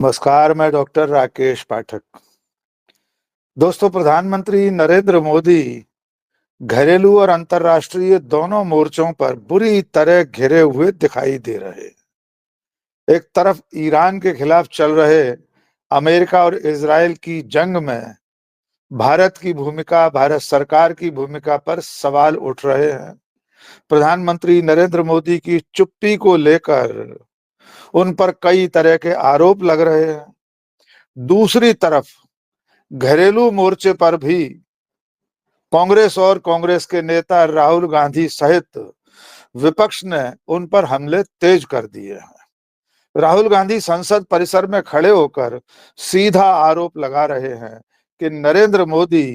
नमस्कार, मैं डॉक्टर राकेश पाठक। दोस्तों, प्रधानमंत्री नरेंद्र मोदी घरेलू और अंतर्राष्ट्रीय दोनों मोर्चों पर बुरी तरह घिरे हुए दिखाई दे रहे हैं। एक तरफ ईरान के खिलाफ चल रहे अमेरिका और इजराइल की जंग में भारत की भूमिका, भारत सरकार की भूमिका पर सवाल उठ रहे हैं। प्रधानमंत्री नरेंद्र मोदी की चुप्पी को लेकर उन पर कई तरह के आरोप लग रहे हैं। दूसरी तरफ घरेलू मोर्चे पर भी कांग्रेस और कांग्रेस के नेता राहुल गांधी सहित विपक्ष ने उन पर हमले तेज कर दिए हैं। राहुल गांधी संसद परिसर में खड़े होकर सीधा आरोप लगा रहे हैं कि नरेंद्र मोदी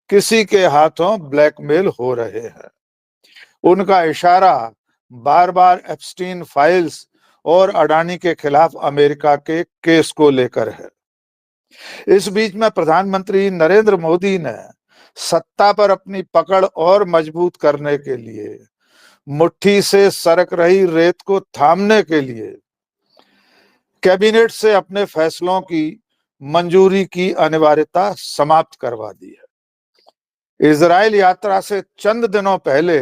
किसी के हाथों ब्लैकमेल हो रहे हैं। उनका इशारा बार बार एप्स्टीन फाइल्स और अडानी के खिलाफ अमेरिका के केस को लेकर है। इस बीच में प्रधानमंत्री नरेंद्र मोदी ने सत्ता पर अपनी पकड़ और मजबूत करने के लिए, मुट्ठी से सरक रही रेत को थामने के लिए कैबिनेट से अपने फैसलों की मंजूरी की अनिवार्यता समाप्त करवा दी है। इजराइल यात्रा से चंद दिनों पहले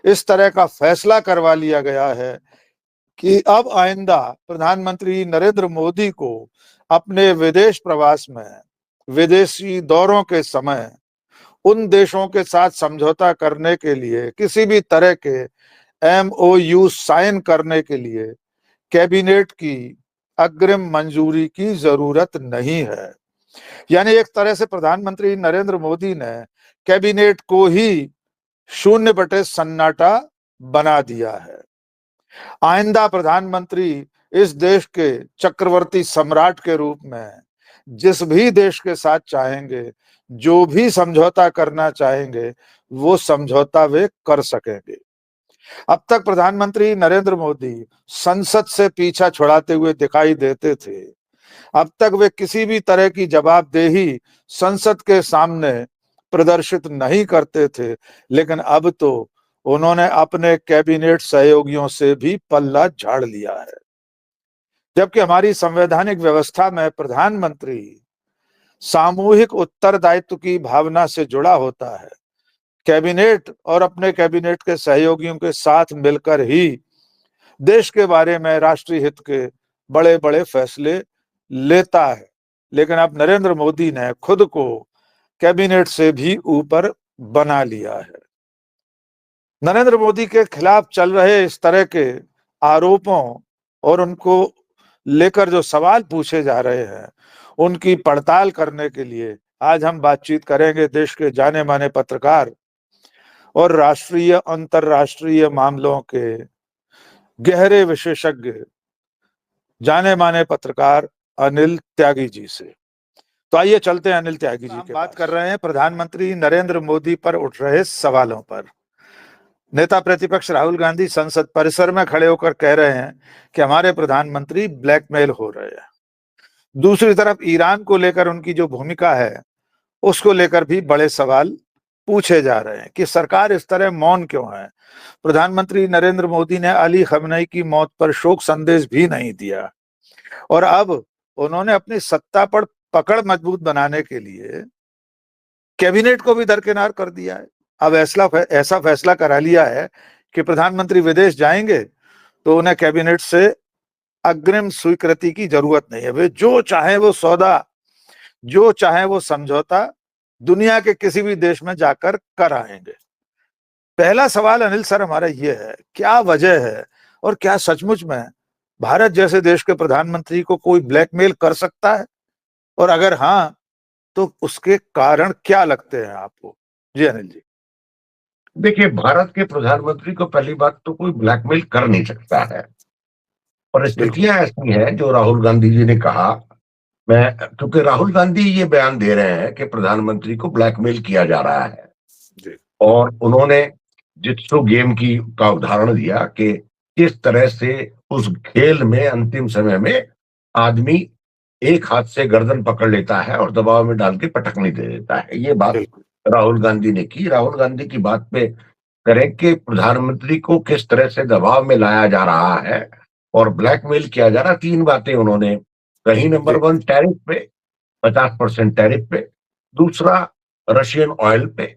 इस तरह का फैसला करवा लिया गया है कि अब आइंदा प्रधानमंत्री नरेंद्र मोदी को अपने विदेश प्रवास में, विदेशी दौरों के समय उन देशों के साथ समझौता करने के लिए, किसी भी तरह के MOU साइन करने के लिए कैबिनेट की अग्रिम मंजूरी की जरूरत नहीं है। यानी एक तरह से प्रधानमंत्री नरेंद्र मोदी ने कैबिनेट को ही शून्य बटे सन्नाटा बना दिया है। आइंदा प्रधानमंत्री इस देश के चक्रवर्ती सम्राट के रूप में जिस भी देश के साथ चाहेंगे, जो भी समझौता करना चाहेंगे, वो समझौता वे कर सकेंगे। अब तक प्रधानमंत्री नरेंद्र मोदी संसद से पीछा छुड़ाते हुए दिखाई देते थे। अब तक वे किसी भी तरह की जवाबदेही संसद के सामने प्रदर्शित नहीं करते थे, लेकिन अब तो उन्होंने अपने कैबिनेट सहयोगियों से भी पल्ला झाड़ लिया है। जबकि हमारी संवैधानिक व्यवस्था में प्रधानमंत्री सामूहिक उत्तरदायित्व की भावना से जुड़ा होता है। कैबिनेट और अपने कैबिनेट के सहयोगियों के साथ मिलकर ही देश के बारे में, राष्ट्रीय हित के बड़े बड़े फैसले लेता है। लेकिन अब नरेंद्र मोदी ने खुद को कैबिनेट से भी ऊपर बना लिया है। नरेंद्र मोदी के खिलाफ चल रहे इस तरह के आरोपों और उनको लेकर जो सवाल पूछे जा रहे हैं, उनकी पड़ताल करने के लिए आज हम बातचीत करेंगे देश के जाने माने पत्रकार और राष्ट्रीय अंतर्राष्ट्रीय मामलों के गहरे विशेषज्ञ, जाने माने पत्रकार अनिल त्यागी जी से। तो आइए चलते हैं अनिल त्यागी जी के बात कर रहे हैं प्रधानमंत्री नरेंद्र मोदी पर उठ रहे सवालों पर। नेता प्रतिपक्ष राहुल गांधी संसद परिसर में खड़े होकर कह रहे हैं कि हमारे प्रधानमंत्री ब्लैकमेल हो रहे हैं। दूसरी तरफ ईरान को लेकर उनकी जो भूमिका है, उसको लेकर भी बड़े सवाल पूछे जा रहे हैं कि सरकार इस तरह मौन क्यों है। प्रधानमंत्री नरेंद्र मोदी ने अली खamenei की मौत पर शोक संदेश भी नहीं दिया और अब उन्होंने अपनी सत्ता पर पकड़ मजबूत बनाने के लिए कैबिनेट को भी दरकिनार कर दिया है। अब ऐसा फैसला करा लिया है कि प्रधानमंत्री विदेश जाएंगे तो उन्हें कैबिनेट से अग्रिम स्वीकृति की जरूरत नहीं है। वे जो चाहे वो सौदा, जो चाहे वो समझौता दुनिया के किसी भी देश में जाकर कर आएंगे। पहला सवाल अनिल सर हमारा ये है, क्या वजह है और क्या सचमुच में भारत जैसे देश के प्रधानमंत्री को कोई ब्लैकमेल कर सकता है, और अगर हाँ तो उसके कारण क्या लगते हैं आपको? जी अनिल जी। देखिए, भारत के प्रधानमंत्री को पहली बात तो कोई ब्लैकमेल कर नहीं सकता है। परिस्थितियां ऐसी हैं जो राहुल गांधी जी ने कहा। क्योंकि राहुल गांधी ये बयान दे रहे हैं कि प्रधानमंत्री को ब्लैकमेल किया जा रहा है जी। और उन्होंने जित्सु गेम की का उदाहरण दिया कि किस तरह से उस खेल में अंतिम समय में आदमी एक हाथ से गर्दन पकड़ लेता है और दबाव में डाल के पटकने दे देता है। ये बात राहुल गांधी ने की। राहुल गांधी की बात पे करें कि प्रधानमंत्री को किस तरह से दबाव में लाया जा रहा है और ब्लैकमेल किया जा रहा है, तीन बातें उन्होंने कहीं नंबर जी, 1 टैरिफ पे, 50% टैरिफ पे, दूसरा रशियन ऑयल पे,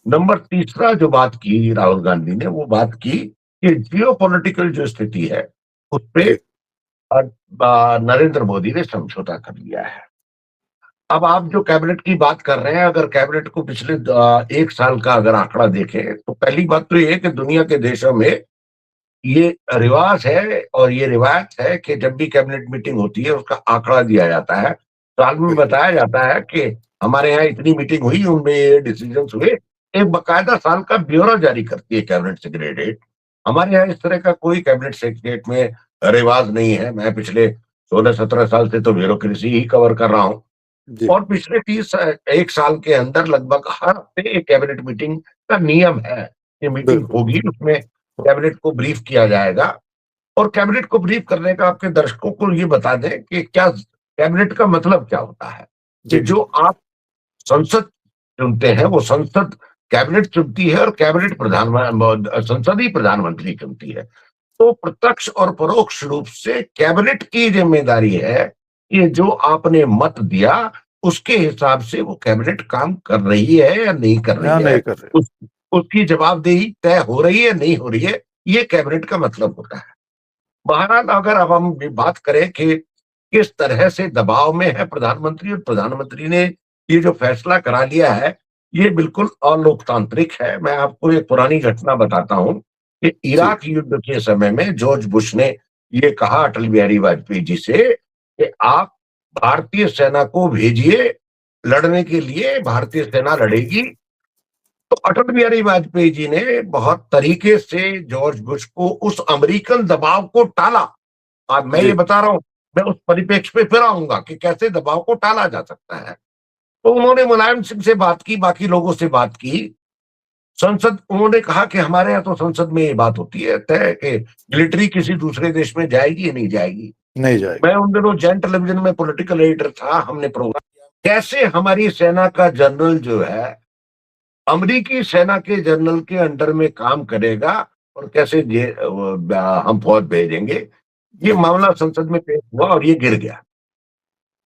नंबर तीसरा जो बात की राहुल गांधी ने, वो बात की कि जियो पॉलिटिकल जो स्थिति है उस पे जी, नरेंद्र मोदी ने समझौता कर लिया है। अब आप जो कैबिनेट की बात कर रहे हैं, अगर कैबिनेट को पिछले 1 साल का अगर आंकड़ा देखें, तो पहली बात तो ये है कि दुनिया के देशों में ये रिवाज है और ये रिवायत है कि जब भी कैबिनेट मीटिंग होती है उसका आंकड़ा दिया जाता है, साल में बिल्कुल, बताया जाता है कि हमारे यहाँ इतनी मीटिंग हुई, उनमें ये डिसीजन हुए। एक बकायदा साल का ब्यौरा जारी करती है कैबिनेट सेक्रेटरीट। हमारे यहाँ इस तरह का कोई कैबिनेट सेक्रेटरीट में रिवाज नहीं है। मैं पिछले 16-17 साल से तो ब्यूरोक्रेसी ही कवर कर रहा हूँ, जी, और पिछले 1 साल के अंदर लगभग हर हफ्ते एक कैबिनेट मीटिंग का नियम है। ये मीटिंग बिल्कुल, होगी, उसमें कैबिनेट को ब्रीफ किया जाएगा, और कैबिनेट को ब्रीफ करने का आपके दर्शकों को ये बता दें कि क्या कैबिनेट का मतलब क्या होता है। कि जी, जो आप संसद चुनते हैं वो संसद कैबिनेट चुनती है, और कैबिनेट संसद ही प्रधानमंत्री चुनती है। तो प्रत्यक्ष और परोक्ष रूप से कैबिनेट की जिम्मेदारी है कि जो आपने मत दिया उसके हिसाब से वो कैबिनेट काम कर रही है या नहीं कर रही यहाँ नहीं है, कर रहे, उस उसकी जवाबदेही तय हो रही है नहीं हो रही है, ये कैबिनेट का मतलब होता है। बहरहाल अगर अब हम ये बात करें कि किस तरह से दबाव में है प्रधानमंत्री, और प्रधानमंत्री ने ये जो फैसला करा लिया है, ये बिल्कुल अलोकतांत्रिक है। मैं आपको एक पुरानी घटना बताता हूँ कि जी, इराक युद्ध के समय में जॉर्ज बुश ने ये कहा अटल बिहारी वाजपेयी जी से कि आप भारतीय सेना को भेजिए लड़ने के लिए, भारतीय सेना लड़ेगी। तो अटल बिहारी वाजपेयी जी ने बहुत तरीके से जॉर्ज बुश को उस अमेरिकन दबाव को टाला। अब मैं ये जी, बता रहा हूं, मैं उस परिप्रेक्ष्य पे फिर आऊंगा कि कैसे दबाव को टाला जा सकता है। तो उन्होंने मुलायम सिंह से बात की, बाकी लोगों से बात की, संसद, उन्होंने कहा कि हमारे यहाँ तो संसद में ये बात होती है तय कि मिलिट्री किसी दूसरे देश में जाएगी या नहीं जाएगी। नहीं जाएगी, मैं उन दिनों जैन टेलीविजन में पॉलिटिकल एडिटर था, हमने प्रोग्राम किया कैसे हमारी सेना का जनरल जो है अमेरिकी सेना के जनरल के अंडर में काम करेगा, और कैसे हम फौज भेजेंगे। ये जी, मामला संसद में पेश हुआ और ये गिर गया।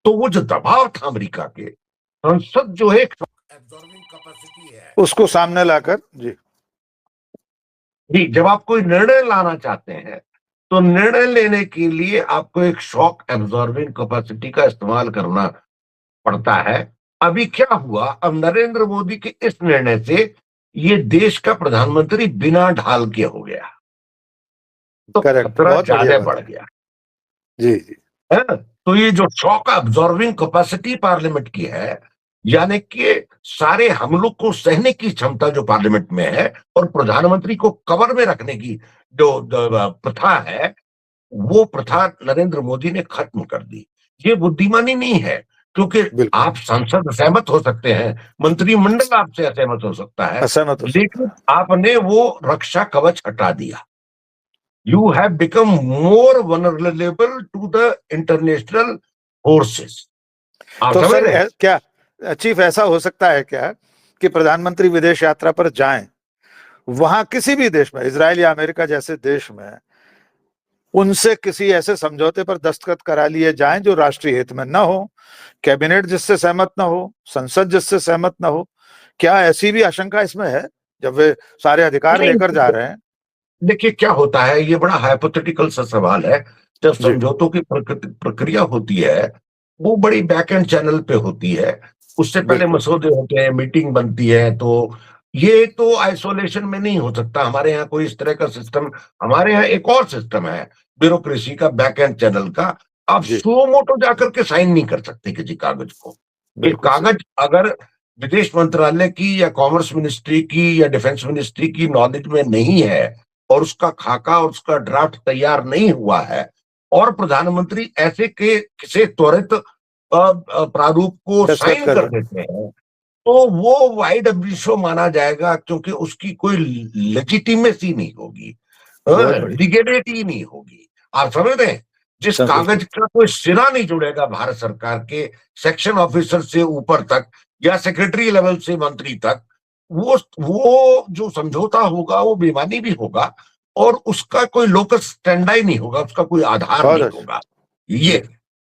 तो वो जो दबाव था अमेरिका के, संसद जो है एक एब्जॉर्बिंग कैपेसिटी है। उसको सामने लाकर, जी, जी, जब आप कोई निर्णय लाना चाहते हैं तो निर्णय लेने के लिए आपको एक शॉक एब्जॉर्बिंग कैपेसिटी का इस्तेमाल करना पड़ता है। अभी क्या हुआ, अब नरेंद्र मोदी के इस निर्णय से ये देश का प्रधानमंत्री बिना ढाल के हो गया, तो करेक्ट, खतरा बहुत बढ़िया ज्यादा बात बढ़ है, गया जी, जी, है। तो ये जो शॉक अब्जॉर्बिंग कैपेसिटी पार्लियामेंट की है, यानी कि सारे हमलों को सहने की क्षमता जो पार्लियामेंट में है, और प्रधानमंत्री को कवर में रखने की जो प्रथा है, वो प्रथा नरेंद्र मोदी ने खत्म कर दी। ये बुद्धिमानी नहीं है, क्योंकि बिल्कुल, आप सांसद असहमत हो सकते हैं, मंत्रिमंडल आपसे असहमत हो सकता है, असहमत हो सकता लेकिन आपने वो रक्षा कवच हटा दिया। You have become more vulnerable to the international forces. है। आप तो समझ सर रहे हैं? क्या चीफ ऐसा हो सकता है क्या कि प्रधानमंत्री विदेश यात्रा पर जाएं, वहां किसी भी देश में, इजराइल या अमेरिका जैसे देश में, उनसे किसी ऐसे समझौते पर दस्तखत करा लिए जाएं जो राष्ट्रीय हित में न हो, कैबिनेट जिससे सहमत न हो, संसद जिससे सहमत न हो? क्या ऐसी भी आशंका इसमें है जब वे सारे अधिकार लेकर जा नहीं, रहे हैं? देखिए क्या होता है, ये बड़ा हाइपोथेटिकल सा सवाल है। जब जी, समझौतों की प्रक्रिया होती है, वो बड़ी बैक एंड चैनल पे होती है। उससे पहले बिल्कुल, मसौदे होते हैं, मीटिंग बनती है, तो ये तो आइसोलेशन में नहीं हो सकता। हमारे यहाँ कोई इस तरह का सिस्टम, हमारे यहाँ एक और सिस्टम है ब्यूरोक्रेसी का, बैक एंड चैनल का। आप जी, सुओ मोटो जाकर के साइन नहीं कर सकते किसी कागज को। एक बिल्कुल सही, कागज अगर विदेश मंत्रालय की या कॉमर्स मिनिस्ट्री की या डिफेंस मिनिस्ट्री की नॉलेज में नहीं है, और उसका खाका और उसका ड्राफ्ट तैयार नहीं हुआ है, और प्रधानमंत्री ऐसे के किसी त्वरित प्रारूप को दस्तखत साइन कर कर रहे देते हैं, तो वो वाइड अब्रिशो माना जाएगा, क्योंकि उसकी कोई लेजिटिमेसी नहीं होगी, हैं, बहुत बढ़िया, लीगेलिटी नहीं होगी। आप समझ रहे हैं? जिस बिल्कुल, कागज का कोई सिरा नहीं जुड़ेगा भारत सरकार के सेक्शन ऑफिसर से ऊपर तक, या सेक्रेटरी लेवल से मंत्री तक, वो जो समझौता होगा वो बेईमानी भी होगा, और उसका कोई लोकस स्टैंडर्ड नहीं होगा, उसका कोई आधार बहुत नहीं अच्छा, होगा। जी, ये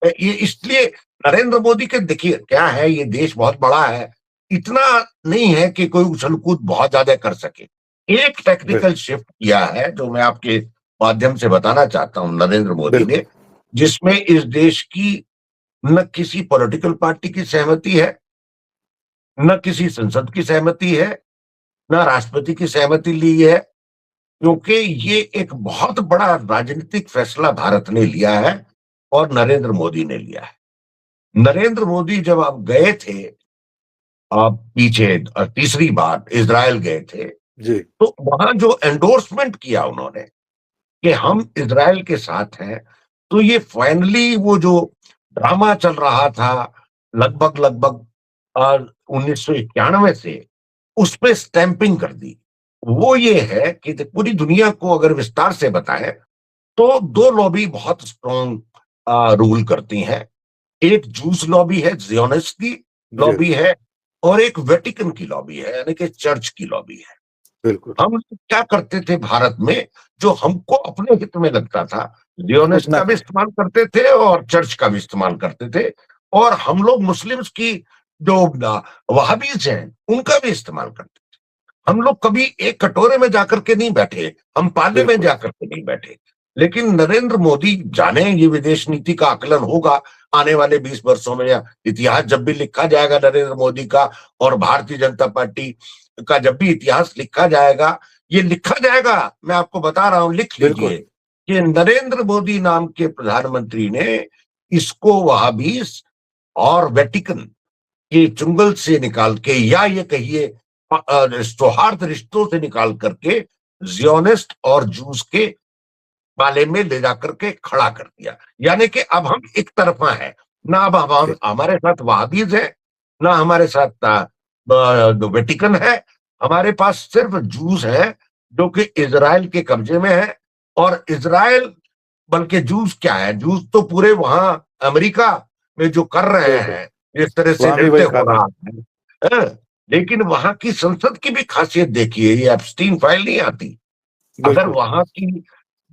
ये इसलिए नरेंद्र मोदी के, देखिए क्या है, ये देश बहुत बड़ा है, इतना नहीं है कि कोई उछल कूद बहुत ज्यादा कर सके। एक टेक्निकल बिल्कुल। शिफ्ट किया है जो मैं आपके माध्यम से बताना चाहता हूं नरेंद्र मोदी बिल्कुल। ने, जिसमें इस देश की न किसी पॉलिटिकल पार्टी की सहमति है, न किसी संसद की सहमति है, न राष्ट्रपति की सहमति ली है, क्योंकि ये एक बहुत बड़ा राजनीतिक फैसला भारत ने लिया है और नरेंद्र मोदी ने लिया है। नरेंद्र मोदी जब आप गए थे, आप पीछे तीसरी बार इजराइल गए थे, जी। तो वहां जो एंडोर्समेंट किया उन्होंने कि हम इजराइल के साथ हैं, तो ये फाइनली वो जो ड्रामा चल रहा था लगभग लगभग 1991 से, उस पे स्टैंपिंग कर दी। वो ये है कि पूरी दुनिया को अगर विस्तार से बताएं तो दो लॉबी बहुत स्ट्रॉन्ग रूल करती हैं। एक जूस लॉबी है, जियोनिस्ट की जी। लॉबी है, और एक वेटिकन की लॉबी है, यानी कि चर्च की लॉबी है। बिल्कुल। हम क्या करते थे भारत में, जो हमको अपने हित में लगता था, जियोनिस्ट उतना का भी करें। इस्तेमाल करते थे और चर्च का भी इस्तेमाल करते थे, और हम लोग मुस्लिम्स की जो वहाबीज हैं उनका भी इस्तेमाल करते थे। हम लोग कभी एक कटोरे में जाकर के नहीं बैठे, हम पाले में बिल्कुल। जाकर के नहीं बैठे। लेकिन नरेंद्र मोदी जाने, ये विदेश नीति का आकलन होगा आने वाले 20 वर्षों में, या इतिहास जब भी लिखा जाएगा नरेंद्र मोदी का और भारतीय जनता पार्टी का, जब भी इतिहास लिखा जाएगा, ये लिखा जाएगा, मैं आपको बता रहा हूं, लिख लीजिए बिल्कुल। कि नरेंद्र मोदी नाम के प्रधानमंत्री ने इसको वहाबीज और वेटिकन के चुंगल से निकाल के, या ये कहिए सौहार्द रिश्तों से निकाल करके, जियोनिस्ट और जूस के पाले में ले जाकर के खड़ा कर दिया। यानी कि अब हम एक तरफा है ना, अब हम जी। हमारे साथ वहाबीज है, ना हमारे साथ वेटिकन है, हमारे पास सिर्फ जूस है जो कि इजराइल के कब्जे में है। और इजराइल, बल्कि जूस क्या है, जूस तो पूरे वहां अमेरिका में जो कर रहे बिल्कुल। हैं, इस तरह से वहां भी नृत्य वही हो कानून। रहा है। लेकिन वहां की संसद की भी खासियत देखिए, ये एप्स्टीन फाइल नहीं आती। अगर बिल्कुल। वहां की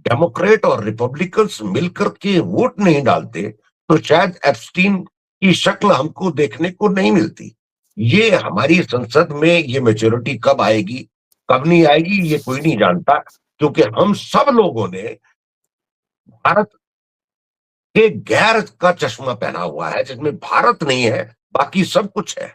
डेमोक्रेट और रिपब्लिकन्स मिलकर के वोट नहीं डालते, तो शायद एप्स्टीन की शक्ल हमको देखने को नहीं मिलती। ये हमारी संसद में ये मैच्योरिटी कब आएगी, कब नहीं आएगी, ये कोई नहीं जानता, क्योंकि हम सब लोगों ने भारत के गैर का चश्मा पहना हुआ है, जिसमें भारत नहीं है, बाकी सब कुछ है।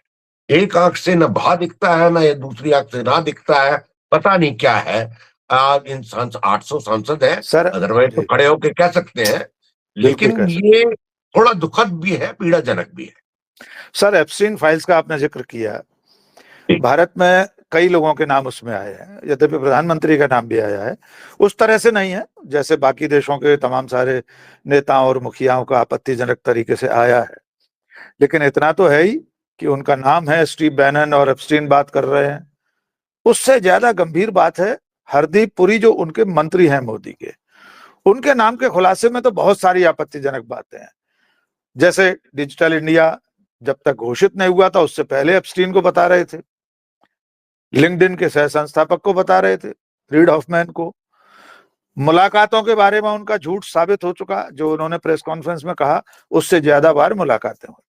एक आंख से न भा दिखता है, ना ये दूसरी आंख से ना दिखता है, पता नहीं क्या है। इन 800 सांसद हैं, सर। अदरवाइज तो जी। खड़े होके कह सकते हैं, बिल्कुल लेकिन कह सकते। ये थोड़ा दुखद भी है, पीड़ाजनक भी है। सर, एप्स्टीन फाइल्स का आपने जिक्र किया। भारत में कई लोगों के नाम उसमें आए हैं, यद्यपि प्रधानमंत्री का नाम भी आया है। उस तरह से नहीं है जैसे बाकी देशों के तमाम सारे नेताओं और मुखियाओं का आपत्तिजनक तरीके से आया है, लेकिन इतना तो है ही कि उनका नाम है, स्टीव बैनन और एप्स्टीन बात कर रहे हैं। उससे ज्यादा गंभीर बात है हरदीप पुरी, जो उनके मंत्री हैं मोदी के, उनके नाम के खुलासे में तो बहुत सारी आपत्तिजनक बातें हैं। जैसे डिजिटल इंडिया जब तक घोषित नहीं हुआ था, उससे पहले एप्स्टीन को बता रहे थे, लिंक्डइन के सह संस्थापक को बता रहे थे, रीड हॉफमैन को। मुलाकातों के बारे में उनका झूठ साबित हो चुका, जो उन्होंने प्रेस कॉन्फ्रेंस में कहा, उससे ज्यादा बार मुलाकातें हुई।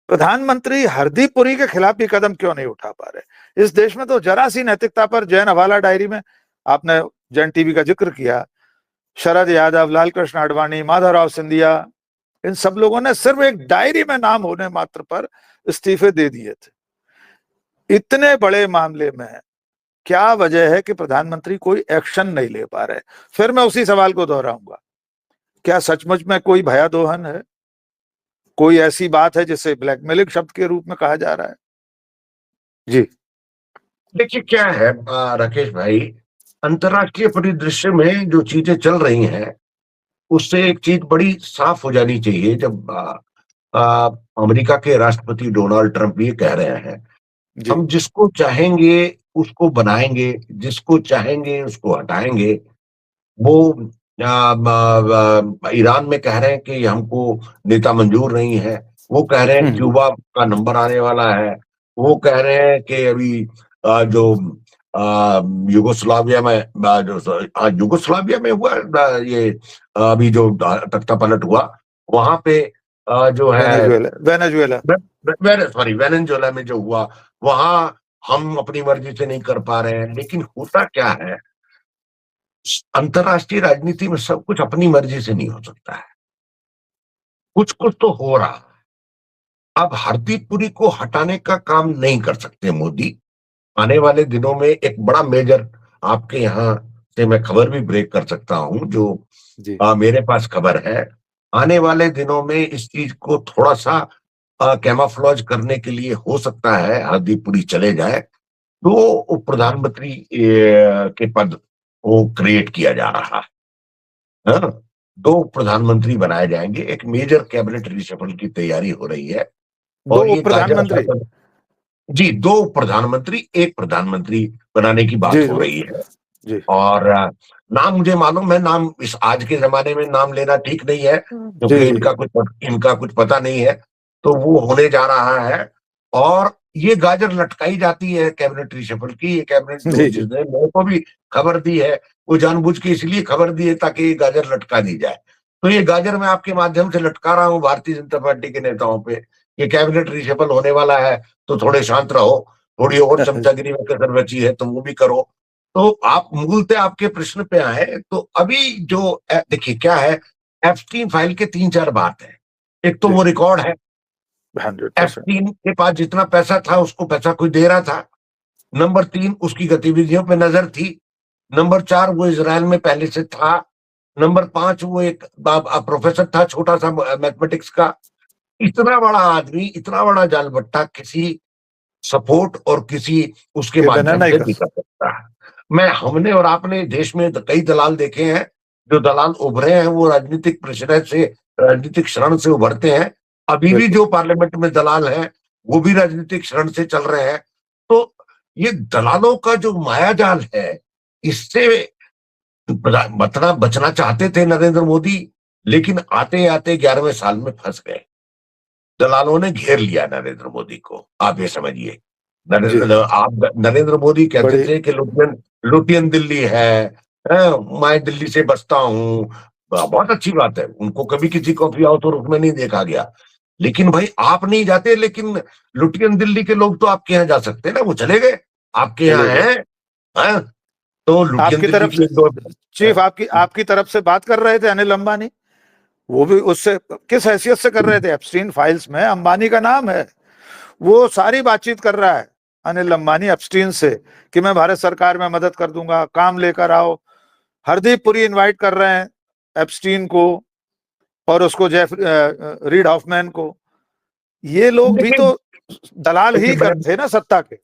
प्रधानमंत्री हरदीप पुरी के खिलाफ ये कदम क्यों नहीं उठा पा रहे? इस देश में तो जरा सी नैतिकता पर, जैन हवाला डायरी में आपने जैन टीवी का जिक्र किया, शरद यादव, लालकृष्ण आडवाणी, माधवराव सिंधिया, इन सब लोगों ने सिर्फ एक डायरी में नाम होने मात्र पर इस्तीफे दे दिए थे। इतने बड़े मामले में क्या वजह है कि प्रधानमंत्री कोई एक्शन नहीं ले पा रहे? फिर मैं उसी सवाल को दोहराऊंगा, क्या सचमुच में कोई भयादोहन है? कोई ऐसी बात है जिसे ब्लैकमेलिंग शब्द के रूप में कहा जा रहा है? जी। देखिए क्या है राकेश भाई, अंतर्राष्ट्रीय परिदृश्य में जो चीजें चल रही हैं, उससे एक चीज बड़ी साफ हो जानी चाहिए। जब अमेरिका के राष्ट्रपति डोनाल्ड ट्रंप ये कह रहे हैं, जी। हम जिसको चाहेंगे उसको बनाएंगे, जिसको चाहेंगे उसको हटाएंगे। वो ईरान में कह रहे हैं कि हमको नेता मंजूर नहीं है, वो कह रहे हैं हम्म। क्यूबा का नंबर आने वाला है, वो कह रहे हैं कि अभी जो युगोस्लाविया में युगोस्लाविया में हुआ ये अभी जो तख्ता पलट हुआ, वहां पे जो है वेनेजुएला वेनेजुएला में जो हुआ, वहां हम अपनी मर्जी से नहीं कर पा रहे हैं। लेकिन होता क्या है, अंतरराष्ट्रीय राजनीति में सब कुछ अपनी मर्जी से नहीं हो सकता है, कुछ कुछ तो हो रहा है। अब हरदीप पुरी को हटाने का काम नहीं कर सकते मोदी। आने वाले दिनों में एक बड़ा मेजर, आपके यहाँ से मैं खबर भी ब्रेक कर सकता हूं, जो जी मेरे पास खबर है। आने वाले दिनों में इस चीज को थोड़ा सा कैमोफ्लेज करने के लिए हो सकता है हरदीप पुरी चले जाए, तो उप प्रधानमंत्री के पद को क्रिएट किया जा रहा है। हाँ, दो प्रधानमंत्री बनाए जाएंगे, एक मेजर कैबिनेट रिशफल की तैयारी हो रही है। दो और ये उप गाजर प्रधानमंत्री जी, दो प्रधानमंत्री एक प्रधानमंत्री बनाने की बात जी हो रही है। जी और नाम मुझे मालूम है, नाम इस आज के जमाने में नाम लेना ठीक नहीं है, जी क्योंकि जी इनका कुछ पता नहीं है। तो वो होने जा रहा है। और ये गाजर लटकाई जाती है कैबिनेट रिशफल की। ये कैबिनेट जो जी जी जिसने मेरे को भी खबर दी है, वो जानबूझ के इसलिए खबर दी है ताकि ये गाजर लटका दी जाए। तो ये गाजर मैं आपके माध्यम से लटका रहा हूं भारतीय जनता पार्टी के नेताओं पे। ये कैबिनेट रिशफल होने वाला है, तो थोड़े शांत रहो। थोड़ी और चमचागिरी में कसर बची है तो वो भी करो। तो आप मूलतः आपके प्रश्न पे आए, तो अभी जो देखिए क्या है, एप्स्टीन फाइल के 3-4 बात है। एक तो जी वो रिकॉर्ड है, 100%। एप्स्टीन के पास जितना पैसा था उसको पैसा कोई दे रहा था। नंबर 3, उसकी गतिविधियों पे नजर थी। नंबर 4, वो इजराइल में पहले से था। नंबर 5, वो एक प्रोफेसर था छोटा सा मैथमेटिक्स का। इतना बड़ा आदमी, इतना बड़ा जालबट्टा किसी सपोर्ट और किसी उसके के बिना माध्यम नहीं से कर नहीं कर सकते। सकता है। हमने और आपने देश में कई दलाल देखे हैं। जो दलाल उभरे हैं वो राजनीतिक प्रेशर से, राजनीतिक शरण से उभरते हैं। अभी भी बिल्कुल जो पार्लियामेंट में दलाल हैं वो भी राजनीतिक शरण से चल रहे हैं। तो ये दलालों का जो मायाजाल है, इससे बचना बचना चाहते थे नरेंद्र मोदी, लेकिन आते आते 11वें साल में फंस गए। दलालों ने घेर लिया नरेंद्र मोदी को, आप ये समझिए। जी नरेंद्र मोदी कहते बड़ी थे कि लुटियन लुटियन दिल्ली है, मैं दिल्ली से बसता हूँ। बहुत अच्छी बात है, उनको कभी किसी कॉफी हाउस और उसमें नहीं देखा गया। लेकिन भाई आप नहीं जाते, लेकिन लुटियन दिल्ली के लोग तो आपके यहाँ जा सकते हैं ना, वो चले गए, आपके यहाँ चले गए। हैं? तो लुटियन आपकी दिल्ली तरफ की से एक दो चीफ, आपकी तरफ से बात कर रहे थे अनिल अंबानी। वो भी उससे किस हैसियत से कर रहे थे? एप्स्टीन फाइल्स में अंबानी का नाम है। वो सारी बातचीत कर रहा है अनिल अंबानी एप्स्टीन से कि मैं भारत सरकार में मदद कर दूंगा, काम लेकर आओ। हरदीप पुरी इनवाइट कर रहे हैं एप्स्टीन को और उसको जेफ रीड हॉफमैन को। ये लोग भी देखिए तो दलाल देखिए ही मैं कर थे ना सत्ता के।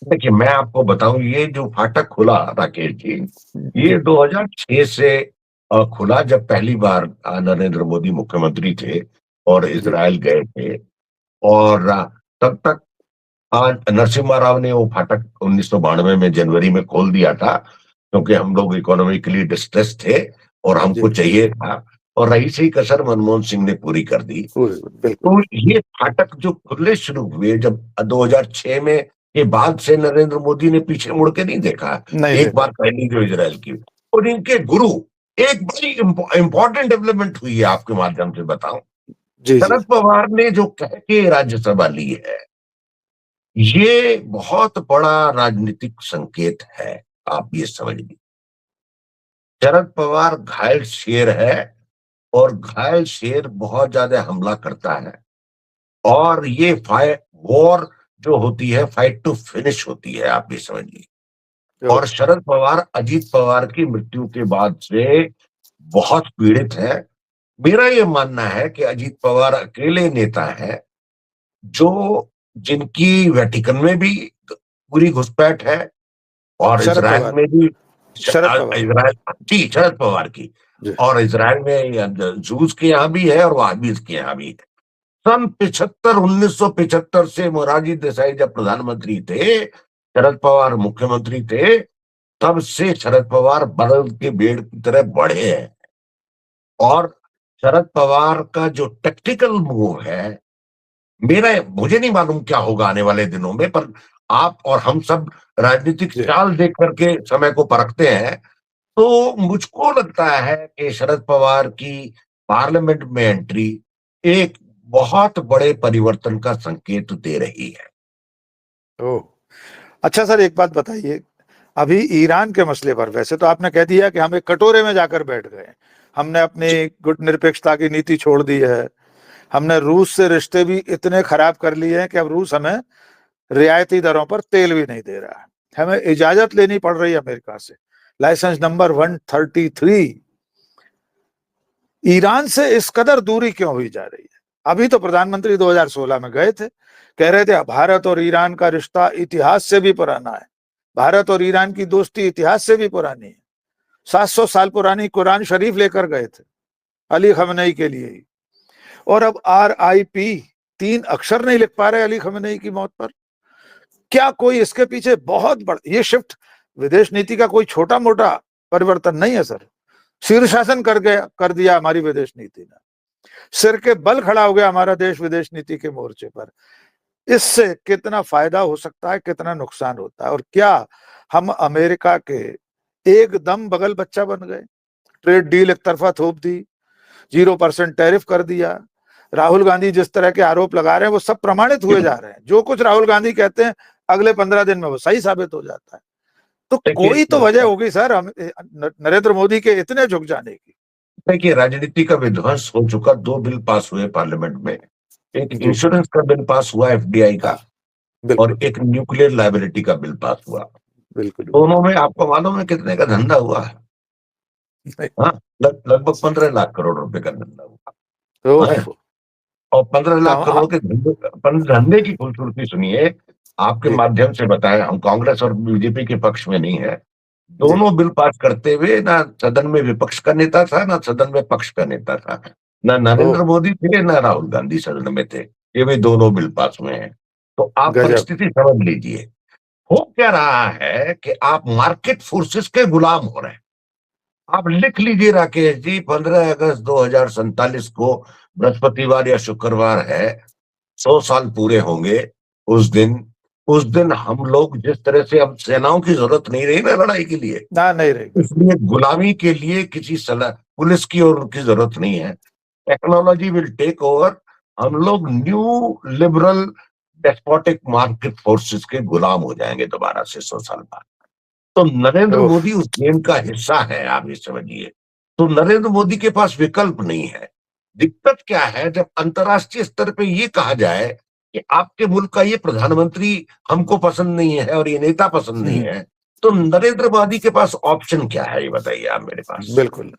देखिए मैं आपको बताऊं, ये जो फाटक खुला राकेश जी, ये जी 2006 से खुला, जब पहली बार नरेंद्र मोदी मुख्यमंत्री थे और जी इजराइल गए थे। और तब तक नरसिम्हा राव ने वो फाटक 1992 में जनवरी में खोल दिया था, क्योंकि हम लोग इकोनॉमिकली डिस्ट्रेस थे और हमको जी चाहिए था। और रही सही कसर मनमोहन सिंह ने पूरी कर दी। पूरे बिल्कुल। तो ये फाटक जो खुलने शुरू हुए जब 2006 में, के बाद से नरेंद्र मोदी ने पीछे मुड़ के नहीं देखा। नहीं एक देखा। बात पहली जो इजराइल की, और इनके गुरु, एक बड़ी इंपॉर्टेंट डेवलपमेंट हुई है आपके माध्यम से बताऊं। जी जी शरद पवार ने जो कह के राज्यसभा ली है, ये बहुत बड़ा राजनीतिक संकेत है, आप ये समझ लीजिए। शरद पवार घायल शेर है, और घायल शेर बहुत ज्यादा हमला करता है। और ये फाइट वॉर जो होती है, फाइट टू फिनिश होती है, आप ये समझिए। और शरद पवार अजीत पवार की मृत्यु के बाद से बहुत पीड़ित है। मेरा ये मानना है कि अजीत पवार अकेले नेता है जो, जिनकी वेटिकन में भी पूरी घुसपैठ है, और शरद इजराइल पवार में भी। शरद पवार इजराइल, जी, शरद पवार की। जी और इजराइल में जूस के यहाँ भी है और वहाबीज के यहाँ भी है। सन 1975 से मोरारजी देसाई जब प्रधानमंत्री थे, शरद पवार मुख्यमंत्री थे, तब से शरद पवार बलद के पेड़ की तरह बढ़े हैं। और शरद पवार का जो टेक्टिकल मूव है, मुझे नहीं मालूम क्या होगा आने वाले दिनों में, पर आप और हम सब राजनीतिक जी चाल देख करके समय को परखते हैं। तो मुझको लगता है कि शरद पवार की पार्लियामेंट में एंट्री एक बहुत बड़े परिवर्तन का संकेत दे रही है। ओह, अच्छा सर, एक बात बताइए, अभी ईरान के मसले पर वैसे तो आपने कह दिया कि हम एक कटोरे में जाकर बैठ गए, हमने अपनी गुटनिरपेक्षता की नीति छोड़ दी है, हमने रूस से रिश्ते भी इतने खराब कर लिए हैं कि अब रूस हमें रियायती दरों पर तेल भी नहीं दे रहा है, हमें इजाजत लेनी पड़ रही है अमेरिका से, लाइसेंस नंबर 133। ईरान से इस कदर दूरी क्यों हुई जा रही है? अभी तो प्रधानमंत्री 2016 में गए थे, कह रहे थे भारत और ईरान का रिश्ता इतिहास से भी पुराना है, भारत और ईरान की दोस्ती इतिहास से भी पुरानी है, 700 साल पुरानी कुरान शरीफ लेकर गए थे अली खamenei के लिए ही, और अब RIP 3 अक्षर नहीं लिख पा रहे अली खamenei की मौत पर। क्या कोई इसके पीछे बहुत बड़ा ये शिफ्ट विदेश नीति का कोई छोटा मोटा परिवर्तन नहीं है सर, शीर्षासन कर दिया हमारी विदेश नीति ने, सिर के बल खड़ा हो गया हमारा देश विदेश नीति के मोर्चे पर। इससे कितना फायदा हो सकता है, कितना नुकसान होता है, और क्या हम अमेरिका के एकदम बगल बच्चा बन गए? ट्रेड डील एक तरफा थोप दी, 0% टैरिफ कर दिया, राहुल गांधी जिस तरह के आरोप लगा रहे हैं वो सब प्रमाणित हुए जा रहे हैं, जो कुछ राहुल गांधी कहते हैं अगले 15 दिन में वो सही साबित हो जाता है। तो कोई तो वजह होगी सर नरेंद्र मोदी के इतने झुक जाने की। देखिए, राजनीति का विध्वंस हो चुका, 2 बिल पास हुए पार्लियामेंट में, एक इंश्योरेंस का बिल पास हुआ FDI का, और एक न्यूक्लियर लायबिलिटी का बिल पास हुआ। बिल्कुल, दोनों में आपको मालूम है कितने का धंधा हुआ है? हाँ, लगभग 15 लाख करोड़ रुपए का धंधा हुआ है। और 15 लाख करोड़ के धंधे की खूबसूरती सुनिए, आपके माध्यम से बताएं, हम कांग्रेस और बीजेपी के पक्ष में नहीं है, दोनों बिल पास करते हुए ना सदन में विपक्ष का नेता था, ना सदन में पक्ष का नेता था, ना नरेंद्र मोदी थे, ना राहुल गांधी सदन में थे, ये भी दोनों बिल पास हुए हैं। तो आप परिस्थिति समझ लीजिए, हो क्या रहा है कि आप मार्केट फोर्सेस के गुलाम हो रहे हैं। आप लिख लीजिए राकेश जी, 15 अगस्त 2047 को बृहस्पतिवार या शुक्रवार है, 100 साल पूरे होंगे उस दिन हम लोग जिस तरह से, अब सेनाओं की जरूरत नहीं रही ना लड़ाई के लिए, ना नहीं रही, इसलिए गुलामी के लिए किसी पुलिस की और उनकी जरूरत नहीं है, टेक्नोलॉजी विल टेक ओवर, हम लोग new liberal despotic market forces के गुलाम हो जाएंगे दोबारा से 100 साल बाद। तो नरेंद्र मोदी उस गेम का हिस्सा है, आप ये समझिए। तो नरेंद्र मोदी के पास विकल्प नहीं है। दिक्कत क्या है, जब अंतर्राष्ट्रीय स्तर पे ये कहा जाए कि आपके मुल्क का ये प्रधानमंत्री हमको पसंद नहीं है और ये नेता पसंद नहीं है, तो नरेंद्र मोदी के पास ऑप्शन क्या है, ये बताइए आप मेरे पास। बिल्कुल,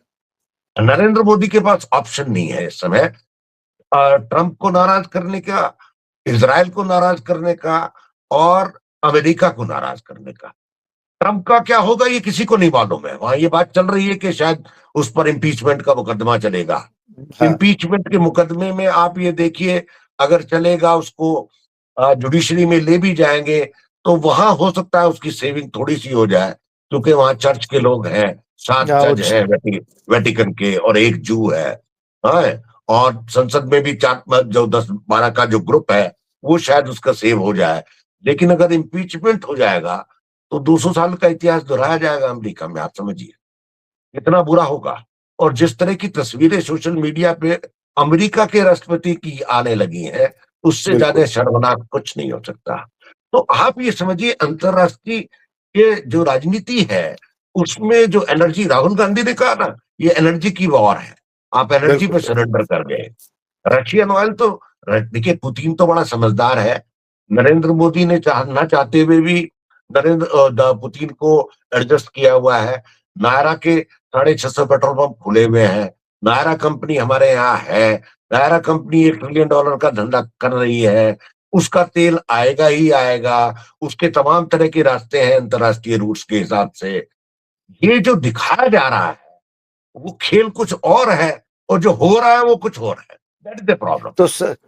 नरेंद्र मोदी के पास ऑप्शन नहीं है इस समय, ट्रंप को नाराज करने का, इजराइल को नाराज करने का, और अमेरिका को नाराज करने का। ट्रंप का क्या होगा ये किसी को नहीं मालूम है। वहां ये बात चल रही है कि शायद उस पर इम्पीचमेंट का मुकदमा चलेगा। इम्पीचमेंट के मुकदमे में आप ये देखिए, अगर चलेगा, उसको जुडिशरी में ले भी जाएंगे, तो वहां हो सकता है उसकी सेविंग थोड़ी सी हो जाए, क्योंकि वहां चर्च के लोग हैं, 7 जज हैं वेटिकन के, और 1 जू है, और संसद में भी 4 जो 10-12 का जो ग्रुप है वो शायद उसका सेव हो जाए। लेकिन अगर इम्पीचमेंट हो जाएगा तो 200 साल का इतिहास दोहराया जाएगा अमेरिका में, आप समझिए कितना बुरा होगा। और जिस तरह की तस्वीरें सोशल मीडिया पे अमेरिका के राष्ट्रपति की आने लगी है, उससे ज्यादा शर्मनाक कुछ नहीं हो सकता। तो आप ये समझिए, अंतरराष्ट्रीय के जो राजनीति है उसमें जो एनर्जी, राहुल गांधी ने कहा ना, ये एनर्जी की वॉर है, आप एनर्जी पे सरेंडर कर गए। रशियन ऑयल तो, देखिए पुतिन तो बड़ा समझदार है, नरेंद्र मोदी ने ना चाहते हुए भी पुतिन को एडजस्ट किया हुआ है। नायरा के 650 पेट्रोल पंप खुले हुए हैं, नायरा कंपनी हमारे यहाँ है, नायरा कंपनी $1 ट्रिलियन का धंधा कर रही है, उसका तेल आएगा ही आएगा, उसके तमाम तरह के रास्ते हैं अंतरराष्ट्रीय रूट्स के हिसाब से। ये जो दिखाया जा रहा है वो खेल कुछ और है, और जो हो रहा है वो कुछ और है। That is the problem.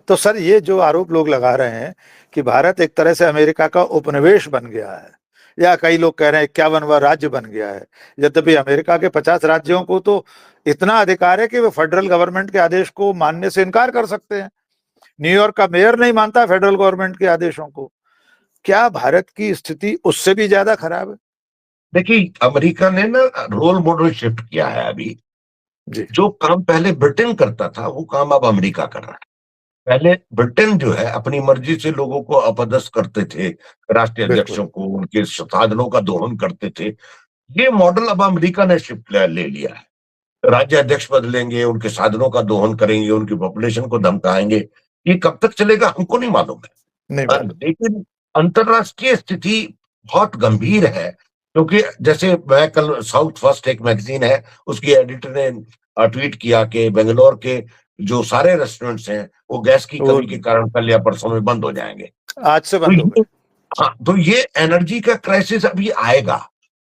तो सर ये जो आरोप लोग लगा रहे हैं कि भारत एक तरह से अमेरिका का उपनिवेश बन गया है, या कई लोग कह रहे हैं 51वां राज्य बन गया है, यद्यपि अमेरिका के 50 राज्यों को तो इतना अधिकार है कि वे फेडरल गवर्नमेंट के आदेश को मानने से इनकार कर सकते हैं। न्यूयॉर्क का मेयर नहीं मानता फेडरल गवर्नमेंट के आदेशों को। क्या भारत की स्थिति उससे भी ज्यादा खराब है? देखिए, अमेरिका ने ना रोल मॉडल शिफ्ट किया है अभी। जी जो काम पहले ब्रिटेन करता था वो काम अब अमेरिका कर रहा है। पहले ब्रिटेन जो है अपनी मर्जी से लोगों को अपदस्थ करते थे, राष्ट्रीय बिल्कुल। अध्यक्षों को उनके साधनों का दोहन करते थे। ये मॉडल अब अमेरिका ने शिफ्ट ले लिया है। राज्य अध्यक्ष बदलेंगे, उनके साधनों का दोहन करेंगे, उनकी पॉपुलेशन को धमकाएंगे। ये कब तक चलेगा हमको नहीं मालूम है। नहीं मालूम। लेकिन अंतरराष्ट्रीय स्थिति बहुत गंभीर है, क्योंकि जैसे मैं कल साउथ फर्स्ट एक मैगजीन है, उसकी एडिटर ने ट्वीट किया कि बेंगलोर के जो सारे रेस्टोरेंट्स हैं वो गैस की वो कमी के कारण कल या परसों में बंद हो जाएंगे। आज से तो बंद हो ये गए। हाँ, तो ये एनर्जी का क्राइसिस अभी आएगा।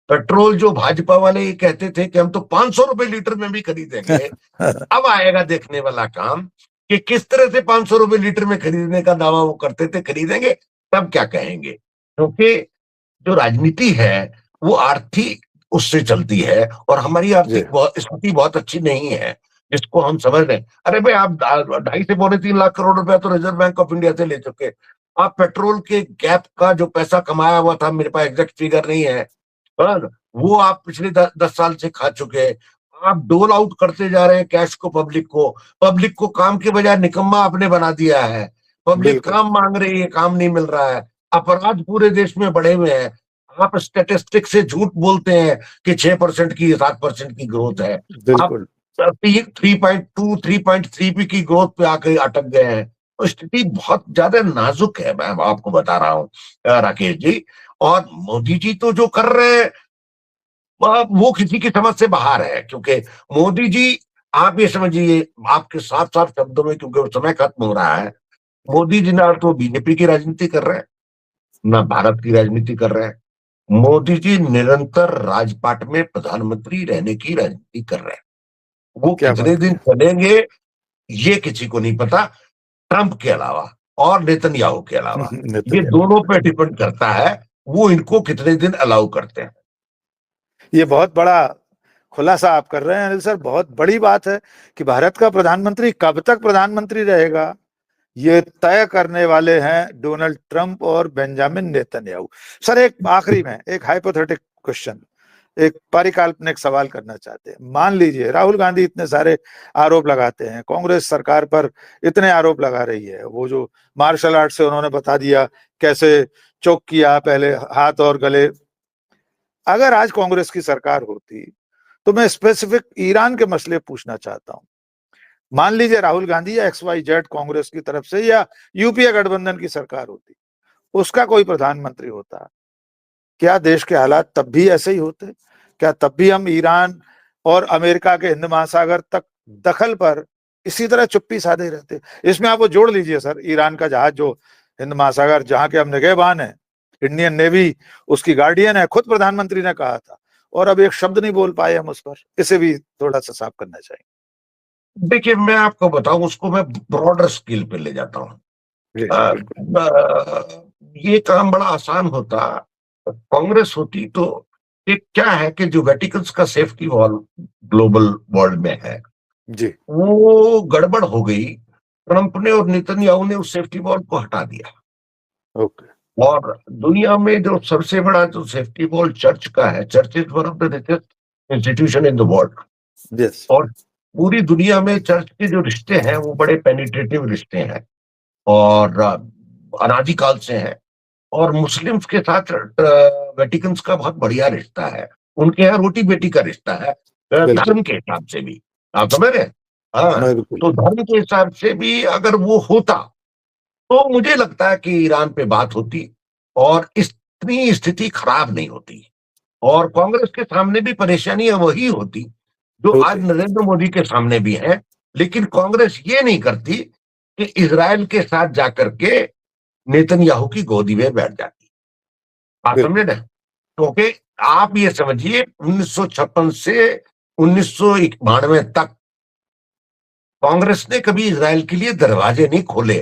पेट्रोल जो भाजपा वाले ये कहते थे कि हम तो 500 रुपए लीटर में भी खरीदेंगे, अब आएगा देखने वाला काम कि किस तरह से 500 रुपए लीटर में खरीदने का दावा वो करते थे, खरीदेंगे तब क्या कहेंगे। क्योंकि जो राजनीति है वो आर्थिक उससे चलती है, और हमारी जी आर्थिक स्थिति बहुत अच्छी नहीं है, जिसको हम समझ रहे हैं। अरे भाई, आप 2.5 से 3 लाख करोड़ रुपया तो रिजर्व बैंक ऑफ इंडिया से ले चुके। आप पेट्रोल के गैप का जो पैसा कमाया हुआ था, मेरे पास एग्जैक्ट फिगर नहीं है, पर वो आप पिछले 10 साल से खा चुके हैं। आप डोल आउट करते जा रहे हैं कैश को, पब्लिक को काम के बजाय निकम्मा आपने बना दिया है। पब्लिक बिल्कुल काम मांग रही है, काम नहीं मिल रहा है। अपराध पूरे देश में बढ़े हुए हैं। आप स्टेटिस्टिक्स से झूठ बोलते हैं कि 6% की 7% की ग्रोथ है। आप बिल्कुल। 3.2 3.3 की ग्रोथ पे आकर अटक गए हैं। तो स्थिति बहुत ज्यादा नाजुक है, मैं आपको बता रहा हूँ राकेश जी। और मोदी जी तो जो कर रहे हैं वो किसी की समझ से बाहर है, क्योंकि मोदी जी, आप ये समझिए आपके साफ साफ शब्दों में, क्योंकि समय खत्म हो रहा है, मोदी जी ना तो बीजेपी की राजनीति कर रहे हैं, ना भारत की राजनीति कर रहे हैं। मोदी जी निरंतर राजपाट में प्रधानमंत्री रहने की राजनीति कर रहे हैं। वो क्या कितने बात दिन है। चलेंगे ये किसी को नहीं पता, ट्रंप के अलावा और नेतन्याहू के अलावा। ये नेतन्याहू। दोनों पे डिपेंड करता है वो इनको कितने दिन अलाउ करते हैं। ये बहुत बड़ा खुलासा आप कर रहे हैं अनिल सर। बहुत बड़ी बात है कि भारत का प्रधानमंत्री कब तक प्रधानमंत्री रहेगा, ये तय करने वाले हैं डोनाल्ड ट्रंप और बेंजामिन नेतन्याहू। सर एक आखिरी में एक हाइपोथेटिक क्वेश्चन, एक परिकल्पनिक सवाल करना चाहते हैं। मान लीजिए राहुल गांधी इतने सारे आरोप लगाते हैं, कांग्रेस सरकार पर इतने आरोप लगा रही है, वो जो मार्शल आर्ट से उन्होंने बता दिया कैसे चोक किया, पहले हाथ और गले। अगर आज कांग्रेस की सरकार होती तो मैं स्पेसिफिक ईरान के मसले पूछना चाहता हूं। मान लीजिए राहुल गांधी या XYZ कांग्रेस की तरफ से या यूपीए गठबंधन की सरकार होती, उसका कोई प्रधानमंत्री होता, क्या देश के हालात तब भी ऐसे ही होते? क्या तब भी हम ईरान और अमेरिका के हिंद महासागर तक दखल पर इसी तरह चुप्पी साधे रहते? इसमें आप वो जोड़ लीजिए सर, ईरान का जहाज जो हिंद महासागर जहां के हम निगहबान है, इंडियन नेवी उसकी गार्डियन है, खुद प्रधानमंत्री ने कहा था, और अब एक शब्द नहीं बोल पाए हम उस पर। इसे भी थोड़ा सा साफ करना चाहिए। देखिए, मैं आपको बताऊं, उसको मैं ब्रॉडर स्केल पे ले जाता हूं। जी अ, बिल्कुल। ये काम बड़ा आसान होता, कांग्रेस होती तो। एक क्या है कि जो वेटिकन का सेफ्टी वॉल ग्लोबल वर्ल्ड में है, जी वो गड़बड़ हो गई। ट्रंप ने और नेतन्याहू ने उस सेफ्टी वॉल को हटा दिया। ओके। और दुनिया में जो सबसे बड़ा जो सेफ्टी वॉल चर्च का है, church is one of the richest institution in the world. Yes. और पूरी दुनिया में चर्च के जो रिश्ते हैं वो बड़े पेनिट्रेटिव रिश्ते हैं, और अनादिकाल से हैं। और मुस्लिम्स के साथ वेटिकन्स का बहुत बढ़िया रिश्ता है। उनके यहाँ रोटी बेटी का रिश्ता है, बिल्कुल। धर्म के हिसाब से भी। आप समझ रहे हैं? हाँ, मैं बिल्कुल। तो धर्म के हिसाब से भी अगर वो होता तो मुझे लगता है कि ईरान पे बात होती और इतनी स्थिति खराब नहीं होती। और कांग्रेस के सामने भी परेशानियां वही होती जो आज होते। नरेंद्र मोदी के सामने भी है। लेकिन कांग्रेस ये नहीं करती कि इजराइल के साथ जाकर के नेतन्याहू की गोदी में बैठ जाती। आप समझे बिल्कुल। ना? क्योंकि आप ये समझिए 1956 से 1992 तक कांग्रेस ने कभी इजराइल के लिए दरवाजे नहीं खोले,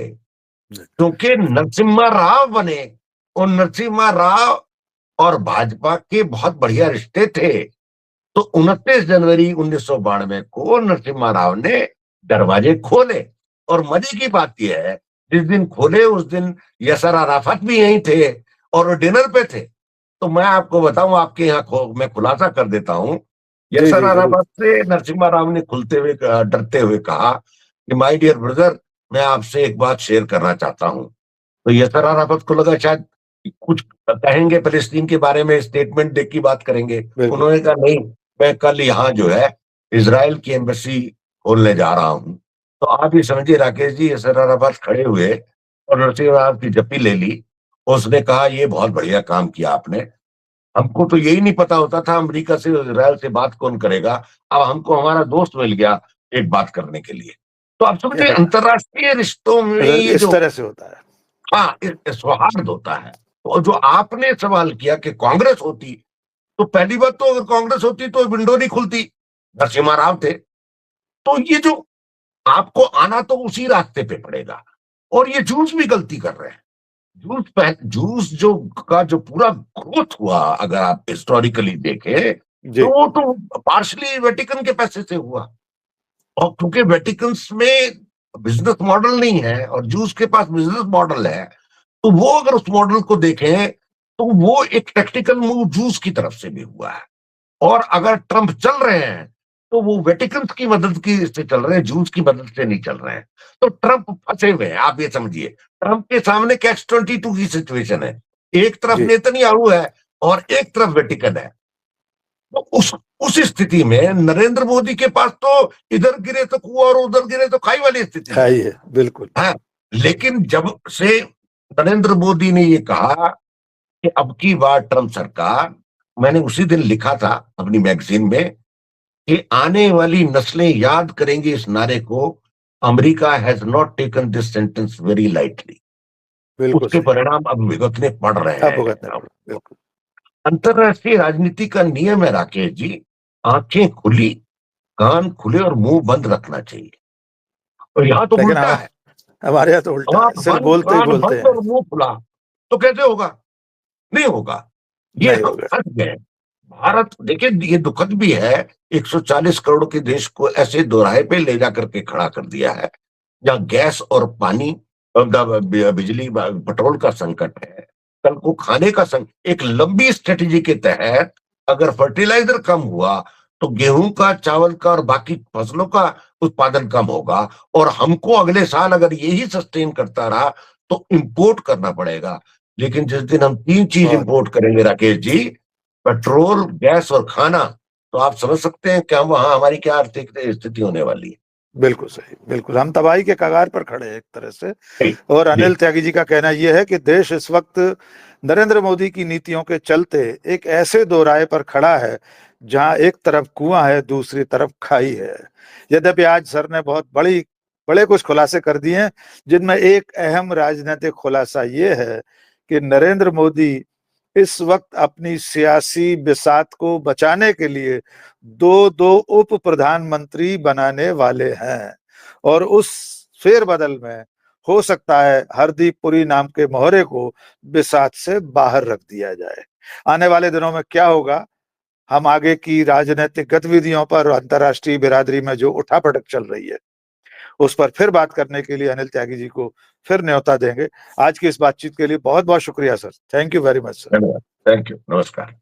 क्योंकि नरसिम्हा राव बने। और नरसिम्हा राव और भाजपा के बहुत बढ़िया रिश्ते थे। तो 29 जनवरी 1992 को नरसिम्हा राव ने दरवाजे खोले। और मजे की बात यह है, जिस दिन खोले उस दिन यासर अराफत भी यहीं थे और वो डिनर पे थे। तो मैं आपको बताऊं, आपके यहाँ मैं खुलासा कर देता हूं जी यासर जी जरूर। अराफत से नरसिम्हा राव ने खुलते हुए डरते हुए कहा कि माय डियर ब्रदर, मैं आपसे एक बात शेयर करना चाहता हूं। तो यासर अराफत को लगा शायद कुछ कहेंगे, फिलिस्तीन के बारे में स्टेटमेंट दे की बात करेंगे। बिल्कुल। उन्होंने कहा नहीं, मैं कल यहाँ जो है इजराइल की एम्बेसी खोलने जा रहा हूं। तो आप ये समझिए राकेश जी, यासर अराफत खड़े हुए और नरसिम्हा राव की जप्पी ले ली। उसने कहा ये बहुत बढ़िया काम किया आपने, हमको तो यही नहीं पता होता था अमेरिका से इजराइल से बात कौन करेगा, अब हमको हमारा दोस्त मिल गया एक बात करने के लिए। तो आप समझे क्या अंतरराष्ट्रीय रिश्तों में ये इस जो तरह से होता है। हाँ सौहार्द होता है। और जो आपने सवाल किया कि कांग्रेस होती, तो पहली बात तो अगर कांग्रेस होती तो विंडो नहीं खुलती, नरसिम्हा राव थे। तो ये जो आपको आना तो उसी रास्ते पे पड़ेगा। और ये जूस भी गलती कर रहे हैं। जूस जो का जो पूरा ग्रोथ हुआ, अगर आप हिस्टोरिकली देखें, जी तो वो तो पार्शली वेटिकन के पैसे से हुआ। और क्योंकि वेटिकन में बिजनेस मॉडल नहीं है और जूस के पास बिजनेस मॉडल है, तो वो अगर उस मॉडल को देखें तो वो एक टैक्टिकल मूव जूस की तरफ से भी हुआ है। और अगर ट्रंप चल रहे हैं तो वो वेटिकन की मदद की से चल रहे हैं, जूस की मदद से नहीं चल रहे हैं। तो ट्रंप फंसे हुए हैं, आप ये समझिए। ट्रंप के सामने कैच-22 की सिचुएशन है। एक तरफ जी नेतन्याहू है और एक तरफ वेटिकन है। तो उस स्थिति में नरेंद्र मोदी के पास तो इधर गिरे तो कुआं और उधर गिरे तो खाई वाली स्थिति है है। ही है बिल्कुल। हाँ, लेकिन जब से नरेंद्र मोदी ने ये कहा कि अब की बार ट्रंप सरकार, मैंने उसी दिन लिखा था अपनी मैगजीन में कि आने वाली नस्लें याद करेंगी इस नारे को, America has not taken this sentence very lightly. बिल्कुल उसके सही। परिणाम अब भुगतने पड़ रहे अब हैं। भुगतना पड़ा बिल्कुल। अंतरराष्ट्रीय राजनीति का नियम है राकेश जी, आंखें खुली, कान खुले और मुंह बंद रखना चाहिए। और यहां तो लेकिन उल्टा है, हमारे यहाँ तो उल्टा वहां है, सिर्फ बंद बोलते ही कान बोलते बंद हैं। और मुंह खुला। तो कैसे होगा? नहीं होगा। ये नहीं हम होगा। फंस गए। भारत देखिए, ये दुखद भी है, 140 करोड़ के देश को ऐसे दोराहे पे ले जाकर के खड़ा कर दिया है जहां गैस और पानी, बिजली, पेट्रोल का संकट है, कल को खाने का संकट। एक लंबी स्ट्रेटेजी के तहत अगर फर्टिलाइजर कम हुआ तो गेहूं का, चावल का और बाकी फसलों का उत्पादन कम होगा। और हमको अगले साल अगर यही सस्टेन करता रहा तो इंपोर्ट करना पड़ेगा। लेकिन जिस दिन हम 3 चीज बहुत इंपोर्ट करेंगे राकेश जी, पेट्रोल, गैस और खाना, तो आप समझ सकते हैं कि हम वहां हमारी क्या आर्थिक स्थिति होने वाली है। बिल्कुल सही। बिल्कुल हम तबाही के कगार पर खड़े हैं एक तरह से। जी और जी अनिल त्यागी जी का कहना यह है कि देश इस वक्त नरेंद्र मोदी की नीतियों के चलते एक ऐसे दोराहे पर खड़ा है जहां एक तरफ कुआं है, दूसरी तरफ खाई है। यद्यपि आज सर ने बहुत बड़े कुछ खुलासे कर दिए हैं, जिनमें एक अहम राजनीतिक खुलासा ये है कि नरेंद्र मोदी इस वक्त अपनी सियासी बिसात को बचाने के लिए दो दो उप प्रधानमंत्री बनाने वाले हैं। और उस फेरबदल में हो सकता है हरदीप पुरी नाम के मोहरे को बिसात से बाहर रख दिया जाए। आने वाले दिनों में क्या होगा, हम आगे की राजनीतिक गतिविधियों पर और अंतर्राष्ट्रीय बिरादरी में जो उठापटक चल रही है उस पर फिर बात करने के लिए अनिल त्यागी जी को फिर न्योता देंगे। आज की इस बातचीत के लिए बहुत बहुत शुक्रिया sir. Thank you very much sir. धन्यवाद। Thank you. नमस्कार।